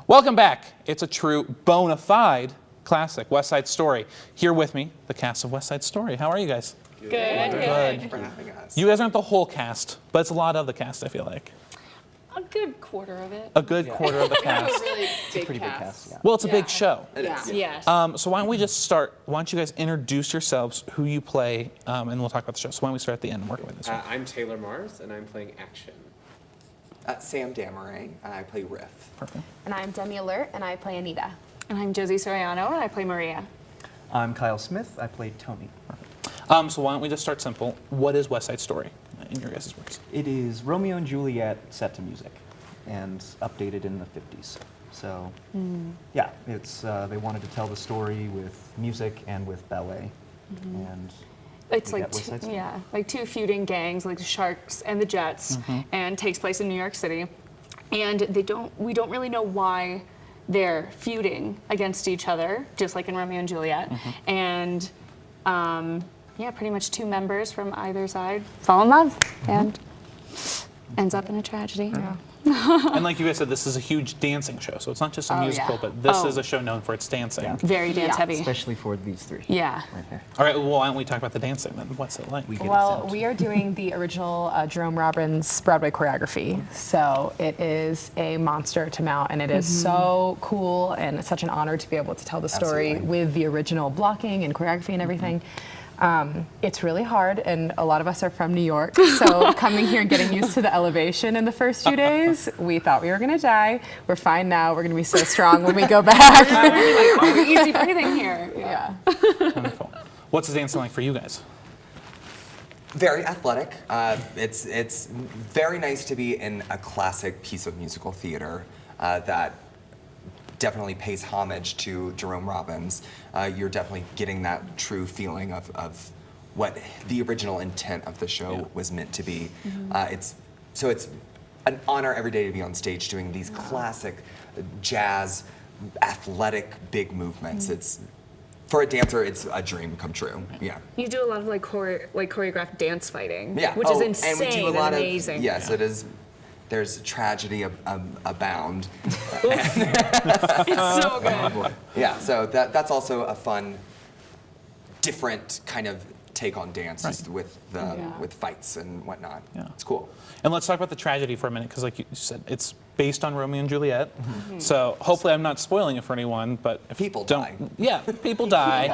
Welcome back. It's a true bona fide classic, West Side Story. Here with me, the cast of West Side Story. How are you guys? Good. Thanks for having us. You guys aren't the whole cast, but it's a lot of the cast, I feel like. A good quarter of it. A good quarter of the cast. Really big Pretty big cast. cast, yeah. Well, it's a big show. It is. Yes. So why don't we just start? Why don't you guys introduce yourselves, who you play, and we'll talk about the show. So why don't we start at the end and work with this one? I'm Taylor Mars, and I'm playing Action. Sam Damerang, and I play Riff. Perfect. And I'm Demi Alert, and I play Anita. And I'm Josie Soriano, and I play Maria. I'm Kyle Smith. I play Tony. So why don't we just start simple? What is West Side Story in your guys' words? It is Romeo and Juliet set to music and updated in the 50s. So, yeah, it's they wanted to tell the story with music and with ballet. And It's we like got West Side Story. like two feuding gangs, like the Sharks and the Jets, and takes place in New York City. And we don't really know why they're feuding against each other, just like in Romeo and Juliet. And yeah, pretty much two members from either side fall in love and ends up in a tragedy. And like you guys said, this is a huge dancing show, so it's not just a musical, but this is a show known for its dancing. Yeah. Very dance heavy. Especially for these three. Yeah. Right here. All right, well, why don't we talk about the dancing then? What's it like? We get Well, exempt. we are doing the original Jerome Robbins Broadway choreography. So it is a monster to mount, and it is so cool, and it's such an honor to be able to tell the story Absolutely. with the original blocking and choreography and everything. It's really hard, and a lot of us are from New York, so coming here and getting used to the elevation in the first few days, we thought we were gonna die. We're fine now. We're gonna be so strong when we go back. Easy breathing here. Yeah. Wonderful. What's the dancing like for you guys? Very athletic. It's very nice to be in a classic piece of musical theater that definitely pays homage to Jerome Robbins. You're definitely getting that true feeling of what the original intent of the show was meant to be. It's an honor every day to be on stage doing these classic jazz, athletic, big movements. It's for a dancer, it's a dream come true. Yeah. You do a lot of like choreographed dance fighting, Yeah. which is insane and we do a lot amazing. Of, yes, it is. There's tragedy abound. It's so good. Yeah, so that's also a fun, different kind of take on dance just with with fights and whatnot. Yeah. It's cool. And let's talk about the tragedy for a minute, because like you said, it's based on Romeo and Juliet. So hopefully I'm not spoiling it for anyone, but if People don't, die. Yeah, people die.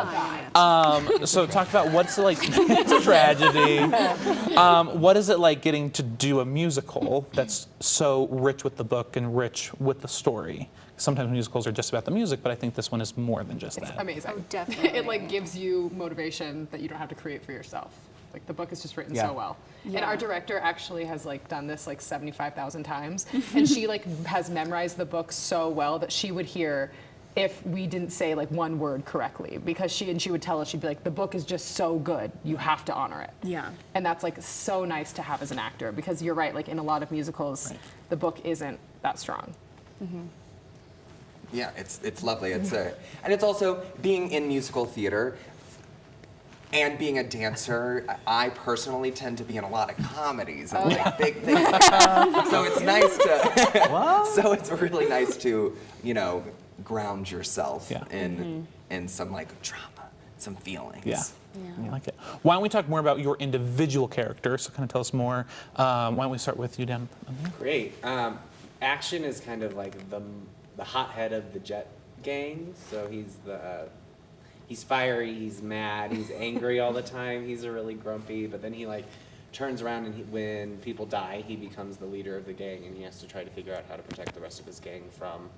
So talk about what's it like. It's a tragedy. What is it like getting to do a musical that's so rich with the book and rich with the story? Sometimes musicals are just about the music, but I think this one is more than just that. Amazing. Oh, definitely. It like gives you motivation that you don't have to create for yourself. Like the book is just written Yeah. so well. Yeah. And our director actually has like done this like 75,000 times, and she like has memorized the book so well that she would hear if we didn't say like one word correctly, because she would tell us, she'd be like, the book is just so good, you have to honor it. Yeah. And that's like so nice to have as an actor, because you're right, like in a lot of musicals, the book isn't that strong. Yeah, it's lovely. And it's also being in musical theater and being a dancer. I personally tend to be in a lot of comedies and like big things. So it's nice to. So it's really nice to ground yourself in some like drama, some feelings. Yeah. I like it. Why don't we talk more about your individual character? So kind of tell us more. Why don't we start with you, Dan? Great. Action is kind of like the hothead of the Jet gang. So he's fiery, he's mad, he's angry all the time. He's a really grumpy, but then he like turns around and when people die, he becomes the leader of the gang, and he has to try to figure out how to protect the rest of his gang from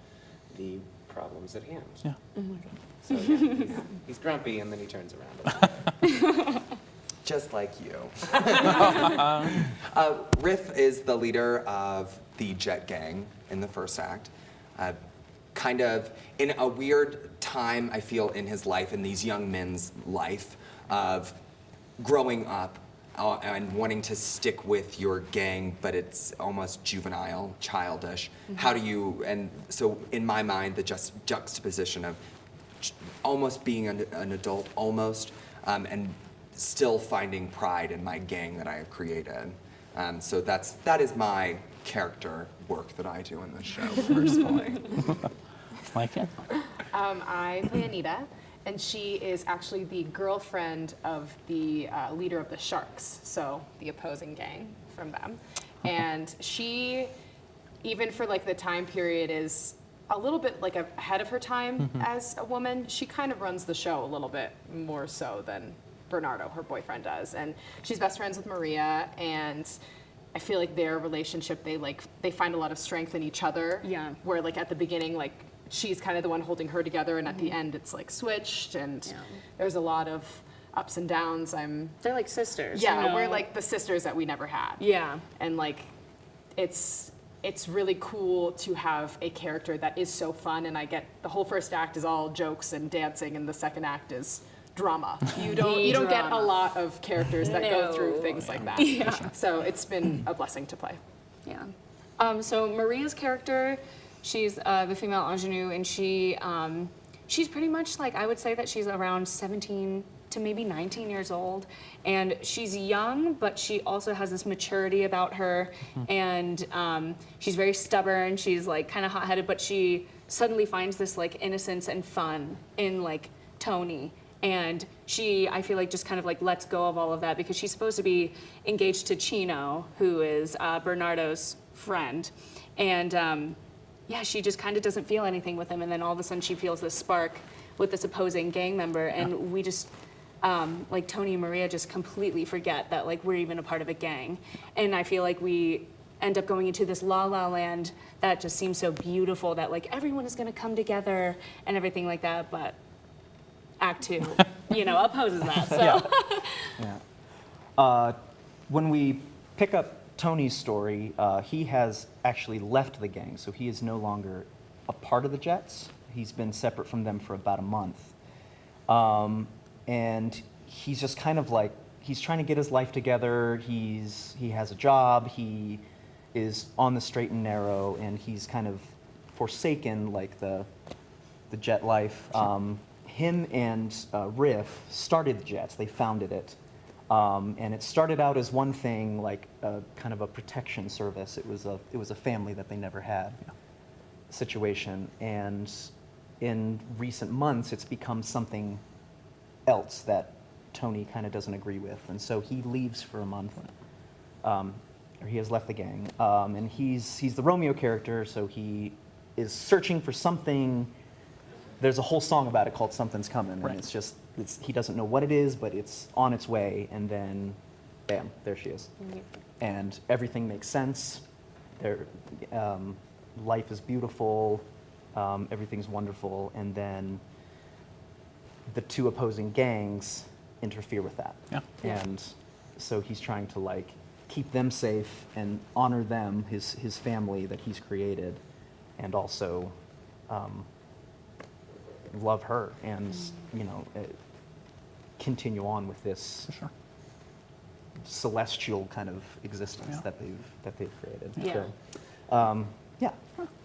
the problems at hand. Yeah. So yeah, he's grumpy, and then he turns around a little bit. Just like you. Riff is the leader of the Jet gang in the first act. Kind of in a weird time, I feel, in his life, in these young men's life, of growing up and wanting to stick with your gang, but it's almost juvenile, childish. How do you, and so in my mind, the juxtaposition of almost being an adult, and still finding pride in my gang that I have created. So that is my character work that I do in the show personally. Like it? I play Anita, and she is actually the girlfriend of the leader of the Sharks, so the opposing gang from them. And she, even for like the time period, is a little bit like ahead of her time as a woman. She kind of runs the show a little bit more so than Bernardo, her boyfriend, does. And she's best friends with Maria, and I feel like their relationship, they find a lot of strength in each other. Yeah. Where like at the beginning, like she's kind of the one holding her together, and at the end it's like switched, and there's a lot of ups and downs. They're like sisters. Yeah, you know? we're like the sisters that we never had. Yeah. And like it's really cool to have a character that is so fun, and I get the whole first act is all jokes and dancing, and the second act is drama. You don't get a lot of characters that go through things like that. Yeah. So it's been a blessing to play. Yeah. So Maria's character, she's the female ingenue, and she's pretty much like, I would say that she's around 17 to maybe 19 years old, and she's young, but she also has this maturity about her, and she's very stubborn. She's like kind of hot-headed, but she suddenly finds this like innocence and fun in like Tony. And she, I feel like, just kind of like lets go of all of that because she's supposed to be engaged to Chino, who is Bernardo's friend. And yeah, she just kind of doesn't feel anything with him. And then all of a sudden she feels this spark with this opposing gang member. And we just, like Tony and Maria just completely forget that like we're even a part of a gang. And I feel like we end up going into this la la land that just seems so beautiful that like everyone is gonna come together and everything like that. But Act 2, opposes that. So. Yeah. When we pick up Tony's story, he has actually left the gang, so he is no longer a part of the Jets. He's been separate from them for about a month. And he's just kind of like, he's trying to get his life together. He has a job. He is on the straight and narrow, and he's kind of forsaken like the Jet life. Him and Riff started the Jets. They founded it. And it started out as one thing, like kind of a protection service. It was a family that they never had situation. And in recent months, it's become something else that Tony kind of doesn't agree with. And so he leaves for a month, or he has left the gang. And he's the Romeo character, so he is searching for something. There's a whole song about it called Something's Coming, and it's just, he doesn't know what it is, but it's on its way, and then, bam, there she is. And everything makes sense. Life is beautiful, everything's wonderful, and then the two opposing gangs interfere with that. Yeah. And so he's trying to like keep them safe and honor them, his family that he's created, and also love her and continue on with this celestial kind of existence that they've created. Yeah. So, yeah,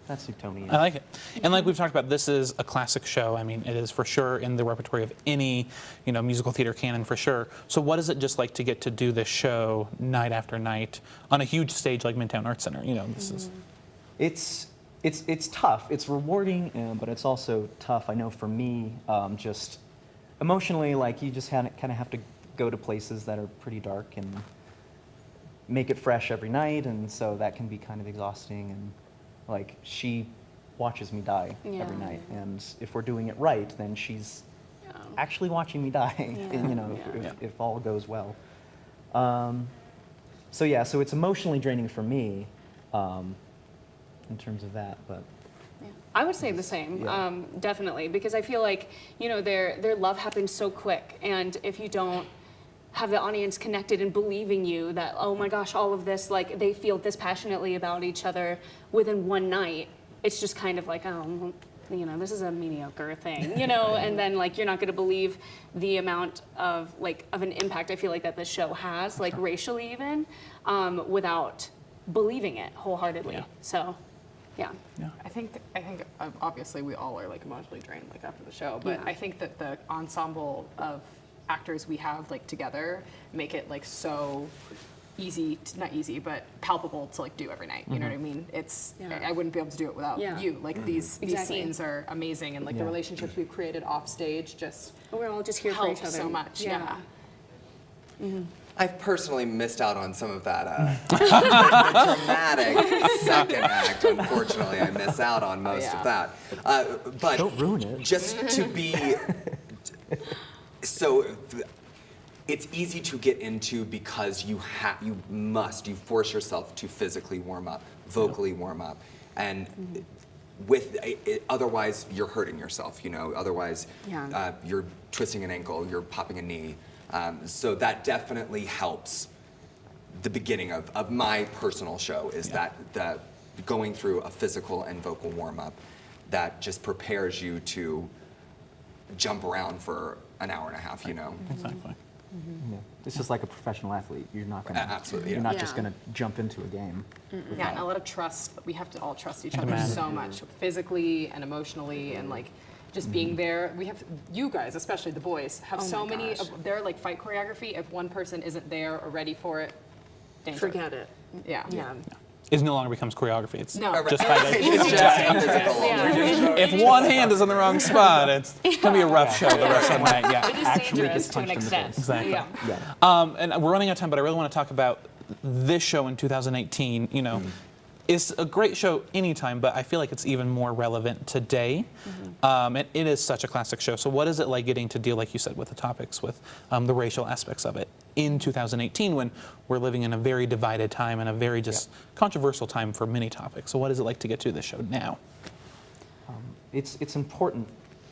that's who Tony is. I like it. And like we've talked about, this is a classic show. I mean, it is for sure in the repertoire of any, musical theater canon for sure. So what is it just like to get to do this show night after night on a huge stage like Midtown Arts Center? This is... It's tough. It's rewarding, but it's also tough. I know for me, just emotionally, like you just kind of have to go to places that are pretty dark and make it fresh every night, and so that can be kind of exhausting. And like she watches me die every night, and if we're doing it right, then she's actually watching me die. If all goes well. So it's emotionally draining for me. In terms of that, but I would say the same, definitely, because I feel like their love happens so quick, and if you don't have the audience connected and believing you that, oh my gosh, all of this, like they feel this passionately about each other within one night, it's just kind of like, oh, this is a mediocre thing, and then like you're not going to believe the amount of an impact I feel like that this show has, like racially even, without believing it wholeheartedly. So. Yeah. I think obviously we all are like emotionally drained like after the show, but I think that the ensemble of actors we have like together make it like so easy, not easy, but palpable to like do every night. You know what I mean? It's I wouldn't be able to do it without Yeah. you. Like these Exactly. scenes are amazing, and like the Yeah. relationships we've created off stage just We're all just here for help each other. so much. Yeah. I've personally missed out on some of that the dramatic second act. Unfortunately, I miss out on most of that. But Don't ruin it. just to be so. It's easy to get into because you force yourself to physically warm up, vocally warm up, and otherwise you're hurting yourself. Otherwise you're twisting an ankle, you're popping a knee. So that definitely helps. The beginning of my personal show is that going through a physical and vocal warm up that just prepares you to jump around for an hour and a half. Exactly. Yeah. It's just like a professional athlete. You're not gonna. Absolutely, You're yeah. not just gonna jump into a game. Yeah, and a lot of trust. We have to all trust each other Imagine. so much, physically and emotionally, and like just being there. We have you guys, especially the boys, have so my many. gosh. Their like fight choreography. If one person isn't there or ready for it, danger. Forget it. Yeah. It no longer becomes choreography. It's No. just fighting. It's just physical. If one hand is in the wrong spot, it's gonna be a rough show the rest of the night. Yeah. It is Actually dangerous gets to an punched in the extent. face. Exactly. Yeah. Yeah. And we're running out of time, but I really want to talk about this show in 2018. It's a great show anytime, but I feel like it's even more relevant today. And it is such a classic show. So what is it like getting to deal, like you said, with the topics, with the racial aspects of it in 2018 when we're living in a very divided time and a very just controversial time for many topics? So what is it like to get to this show now? It's important.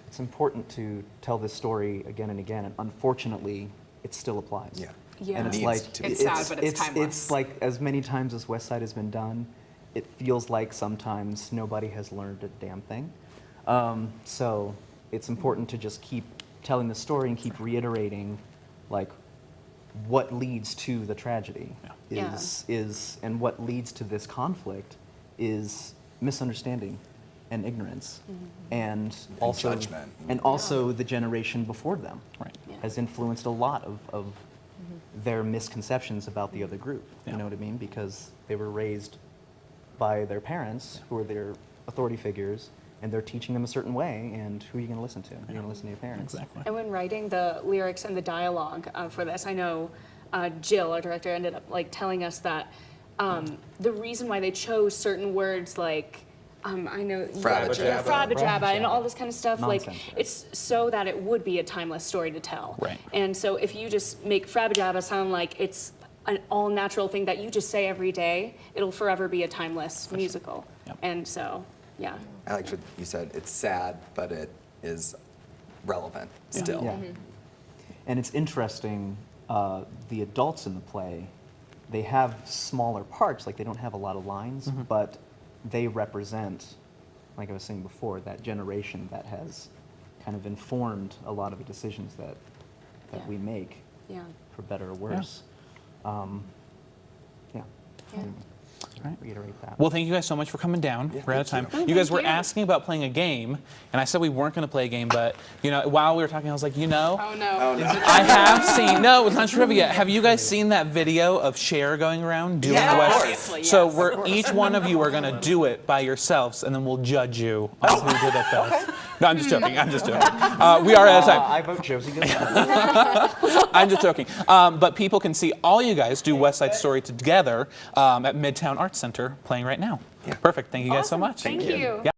It's important to tell this story again and again, and unfortunately, it still applies. Yeah. Yeah. And it's Needs like to be. It's sad, but it's timeless. It's like as many times as West Side has been done, it feels like sometimes nobody has learned a damn thing. So it's important to just keep telling the story and keep reiterating, like, what leads to the tragedy Yeah. is and what leads to this conflict is misunderstanding and ignorance, and also judgment. and also the generation before them Right. has influenced a lot of their misconceptions about the other group. Yeah. You know what I mean? Because they were raised by their parents, who are their authority figures, and they're teaching them a certain way. And who are you going to listen to? You're going to listen to your parents. Exactly. And when writing the lyrics and the dialogue for this, I know Jill, our director, ended up like telling us that the reason why they chose certain words like I know Frabba yeah, jabba. frabba jabba, and Frabba all this kind of stuff. Nonsense, Like yeah. it's so that it would be a timeless story to tell. Right. And so if you just make frabba jabba sound like it's an all natural thing that you just say every day, it'll forever be a timeless musical. Yep. And so, yeah. I liked what you said. It's sad, but it is relevant still. Yeah. And it's interesting, the adults in the play, they have smaller parts, like they don't have a lot of lines, but they represent, like I was saying before, that generation that has kind of informed a lot of the decisions that Yeah. we make, Yeah. for better or worse. Yeah. Right. Reiterate that. Well, thank you guys so much for coming down. Yeah, We're out of time. thank You guys were thank you. asking about playing a game, and I said we weren't going to play a game, but while we were talking, I was like, Oh no. I have seen. No, it's not trivia. Have you guys seen that video of Cher going around doing Yeah, the of West? course. Obviously, So yes. we're each one of you are going to do it by yourselves, and then we'll judge you on who did it best. No, I'm just joking. I'm just joking. We are out of time. I vote Josie. I'm just joking. But people can see all you guys do West Side Story together at Midtown Arts Center playing right now. Yeah. Perfect. Thank you guys so Awesome. much. Thank you. Yeah.